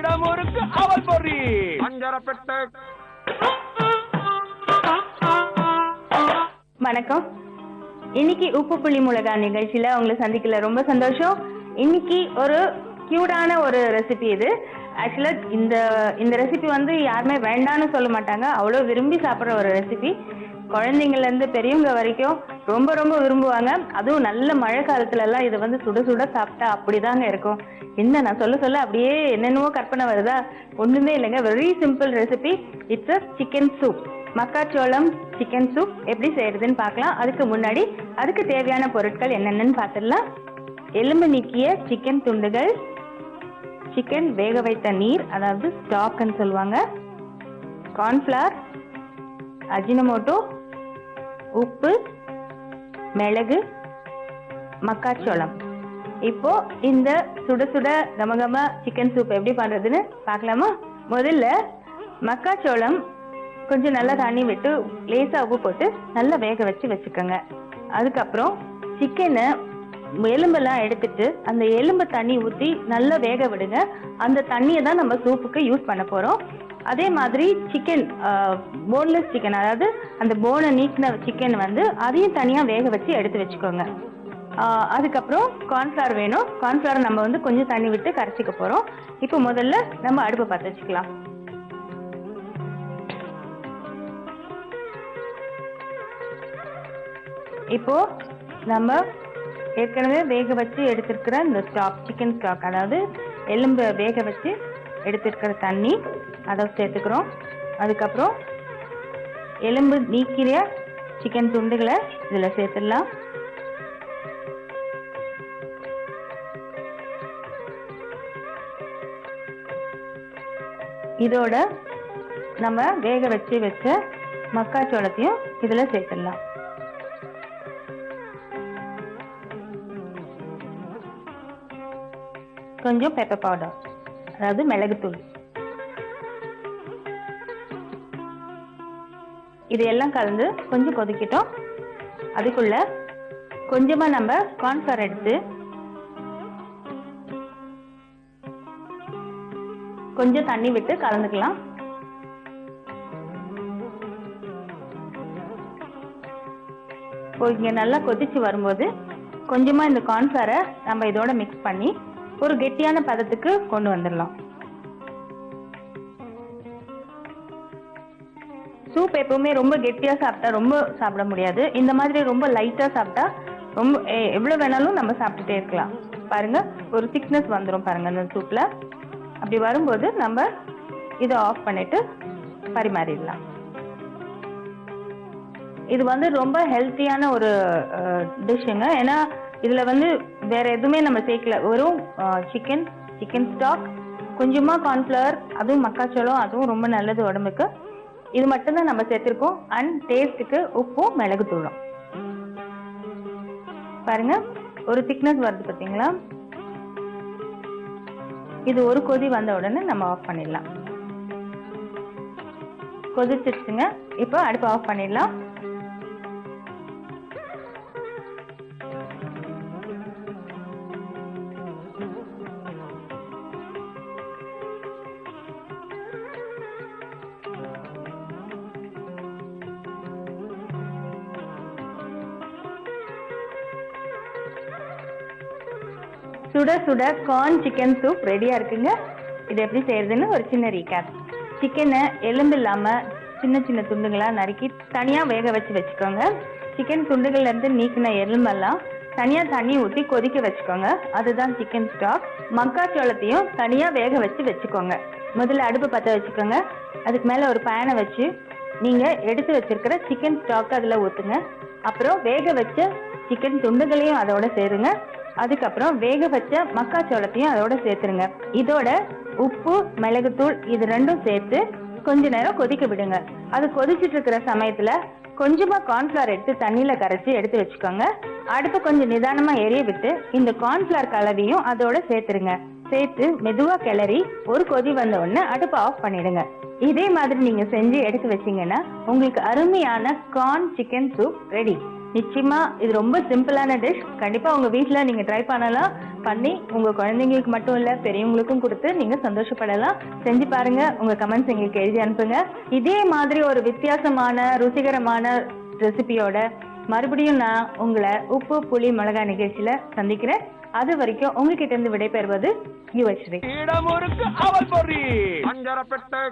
இடமுறுக்கு அவல் பொறி அஞ்சரப்பெட்டை. வணக்கம். இன்னைக்கு உப்பு புளி மிளகா நிகழ்ச்சியில உங்களை சந்திக்கல ரொம்ப சந்தோஷம். இன்னைக்கு ஒரு கியூட்டான ஒரு ரெசிபி இது. ஆக்சுவலா இந்த ரெசிபி வந்து யாருமே வேண்டான்னு சொல்ல மாட்டாங்க, அவ்வளோ விரும்பி சாப்பிட்ற ஒரு ரெசிபி. குழந்தைங்கள்ல இருந்து பெரியவங்க வரைக்கும் ரொம்ப ரொம்ப விரும்புவாங்க. அதுவும் நல்ல மழை காலத்துல எல்லாம் இதை வந்து சுட சுட சாப்பிட்டா அப்படிதாங்க இருக்கும். என்ன நான் சொல்ல அப்படியே என்னென்னவோ கற்பனை வருதா? ஒண்ணுமே இல்லைங்க, very simple recipe. It's a chicken soup. மக்காச்சோளம் சிக்கன் சூப் எப்படி செய்யறதுன்னு பார்க்கலாம். அதுக்கு முன்னாடி அதுக்கு தேவையான பொருட்கள் என்னென்னு பார்த்துடலாம். எலும்பு நீக்கிய சிக்கன் துண்டுகள், சிக்கன் வேக வைத்த நீர், அதாவது ஸ்டாக்னு சொல்லுவாங்க, கார்ன்ஃபிளவர், அஜினமோட்டோ, உப்பு, மிளகு, மக்காச்சோளம். இப்போ இந்த சுட சுட கமகம சிக்கன் சூப் எப்படி பண்றதுன்னு பார்க்கலாமா? முதல்ல மக்காச்சோளம் கொஞ்சம் நல்லா தண்ணி விட்டு லேசா உப்பு போட்டு நல்லா வேக வச்சுக்கோங்க. அதுக்கப்புறம் சிக்கனை எலும்பெல்லாம் எடுத்துட்டு அந்த எலும்பு தண்ணி ஊற்றி நல்லா வேக விடுங்க. அந்த தண்ணியை தான் நம்ம சூப்புக்கு யூஸ் பண்ண போறோம். அதே மாதிரி சிக்கன், போன்லெஸ் சிக்கன், அதாவது அந்த போனை நீக்கின சிக்கன் வந்து அதையும் தனியாக வேக வச்சு எடுத்து வச்சுக்கோங்க. அதுக்கப்புறம் கார்ன்ஃபிளவர் வேணும். கார்ன்ஃபிளவர் நம்ம வந்து கொஞ்சம் தண்ணி விட்டு கரைச்சிக்க போறோம். இப்போ முதல்ல நம்ம அடுப்பை பற்ற வச்சுக்கலாம். இப்போ நம்ம ஏற்கனவே வேக வச்சு எடுத்திருக்கிற இந்த ஸ்டாக், சிக்கன் ஸ்டாக், அதாவது எலும்பு வேக வச்சு எடுத்திருக்கிற தண்ணி அதை சேர்த்துக்கிறோம். அதுக்கப்புறம் எலும்பு நீக்கிற சிக்கன் துண்டுகளை இதில் சேர்த்துடலாம். இதோட நம்ம வேக வச்ச மக்காச்சோளத்தையும் இதில் சேர்த்துடலாம். கொஞ்சம் பெப்பர் பவுடர், அதாவது மிளகுத்தூள். இதையெல்லாம் கலந்து கொஞ்சம் கொதிக்கிட்டோம். அதுக்குள்ள கொஞ்சமா நம்ம கார்ன்ஃபிளவர் எடுத்து கொஞ்சம் தண்ணி விட்டு கலந்துக்கலாம். இங்க நல்லா கொதிச்சு வரும்போது கொஞ்சமா இந்த கார்ன்ஃபிளவரை நம்ம இதோட மிக்ஸ் பண்ணி ஒரு கெட்டியான பதத்துக்கு கொண்டு வந்துடலாம். சூப் எப்பவுமே ரொம்ப கெட்டியா சாப்பிட்டா ரொம்ப சாப்பிட முடியாது. இந்த மாதிரி ரொம்ப லைட்டா சாப்பிட்டா ரொம்ப எவ்வளவு வேணாலும் நம்ம சாப்பிட்டுட்டே இருக்கலாம். பாருங்க, ஒரு திக்னஸ் வந்துடும் பாருங்க அந்த சூப்ல. அப்படி வரும்போது நம்ம இதை ஆஃப் பண்ணிட்டு பரிமாறிடலாம். இது வந்து ரொம்ப ஹெல்த்தியான ஒரு டிஷ்ஷுங்க. ஏன்னா இதுல வந்து வேற எதுவுமே நம்ம சேர்க்கல, வெறும் சிக்கன் ஸ்டாக், கொஞ்சமா கார்ன்ஃபிளவர், அதுவும் மக்காச்சோளம், அதுவும் ரொம்ப நல்லது உடம்புக்கு. இது மட்டும்தான் நம்ம சேர்த்திருக்கோம். அண்ட் டேஸ்ட்டுக்கு உப்பும் மிளகுத்தூளும். பாருங்க, ஒரு திக்னஸ் வருது பார்த்தீங்களா? இது ஒரு கொதி வந்த உடனே நம்ம ஆஃப் பண்ணிடலாம். கொதிச்சிருச்சுங்க. இப்போ அடுப்பு ஆஃப் பண்ணிடலாம். சுட சுட கார்ன் சிக்கன் சூப் ரெடியா இருக்குங்க. இது எப்படி செய்யறதுன்னு ஒரு சின்ன ரீகேப். சிக்கனை எலும்பு இல்லாம சின்ன சின்ன துண்டுகளா நறுக்கி தனியா வேக வச்சுக்கோங்க. சிக்கன் துண்டுகள்ல இருந்து நீக்கின எலும்பெல்லாம் தனியா தண்ணி ஊற்றி கொதிக்க வச்சுக்கோங்க. அதுதான் சிக்கன் ஸ்டாக். மக்காச்சோளத்தையும் தனியா வேக வச்சுக்கோங்க. முதல்ல அடுப்பு பற்ற வச்சுக்கோங்க. அதுக்கு மேல ஒரு பேனை வச்சு நீங்க எடுத்து வச்சிருக்கிற சிக்கன் ஸ்டாக் அதுல ஊத்துங்க. அப்புறம் வேக வச்ச சிக்கன் துண்டுகளையும் அதோட சேருங்க. அதுக்கப்புறம் வேக வச்ச மக்காச்சோளத்தையும் அதோட சேர்த்துருங்க. இதோட உப்பு, மிளகுத்தூள் இது ரெண்டும் சேர்த்து கொஞ்ச நேரம் கொதிக்க விடுங்க. அது கொதிச்சுட்டு இருக்கிற சமயத்துல கொஞ்சமா கார்ன்ஃபிளவர் எடுத்து தண்ணியில கரைச்சி எடுத்து வச்சுக்கோங்க. அடுப்பு கொஞ்சம் நிதானமா எரிய விட்டு இந்த கார்ன்ஃபிளவர் கலவையும் அதோட சேர்த்துருங்க. சேர்த்து மெதுவா கிளறி ஒரு கொதி வந்த உடனே அடுப்பை ஆஃப் பண்ணிடுங்க. இதே மாதிரி நீங்க செஞ்சு எடுத்து வச்சீங்கன்னா உங்களுக்கு அருமையான கார்ன் சிக்கன் சூப் ரெடி. நிச்சயமா இது ரொம்ப சிம்பிளான டிஷ். கண்டிப்பா உங்க வீட்ல நீங்க ட்ரை பண்ணலாம். பண்ணி உங்க குழந்தைங்களுக்கு மட்டும் இல்ல பெரியவங்களுக்கும் கொடுத்து நீங்க சந்தோஷப்படலாம். செஞ்சு பாருங்க. உங்க கமெண்ட்ஸ் எங்களுக்கு எழுதி அனுப்புங்க. இதே மாதிரி ஒரு வித்தியாசமான ருசிகரமான ரெசிபியோட மறுபடியும் நான் உங்களை உப்பு புளி மிளகாய் நிகழ்ச்சியில சந்திக்கிறேன். அது வரைக்கும் உங்ககிட்ட இருந்து விடைபெறுவது யுவஸ்ரீ. இடமுறுக்கு அவல் பொறி. அஞ்சரப்பெட்டை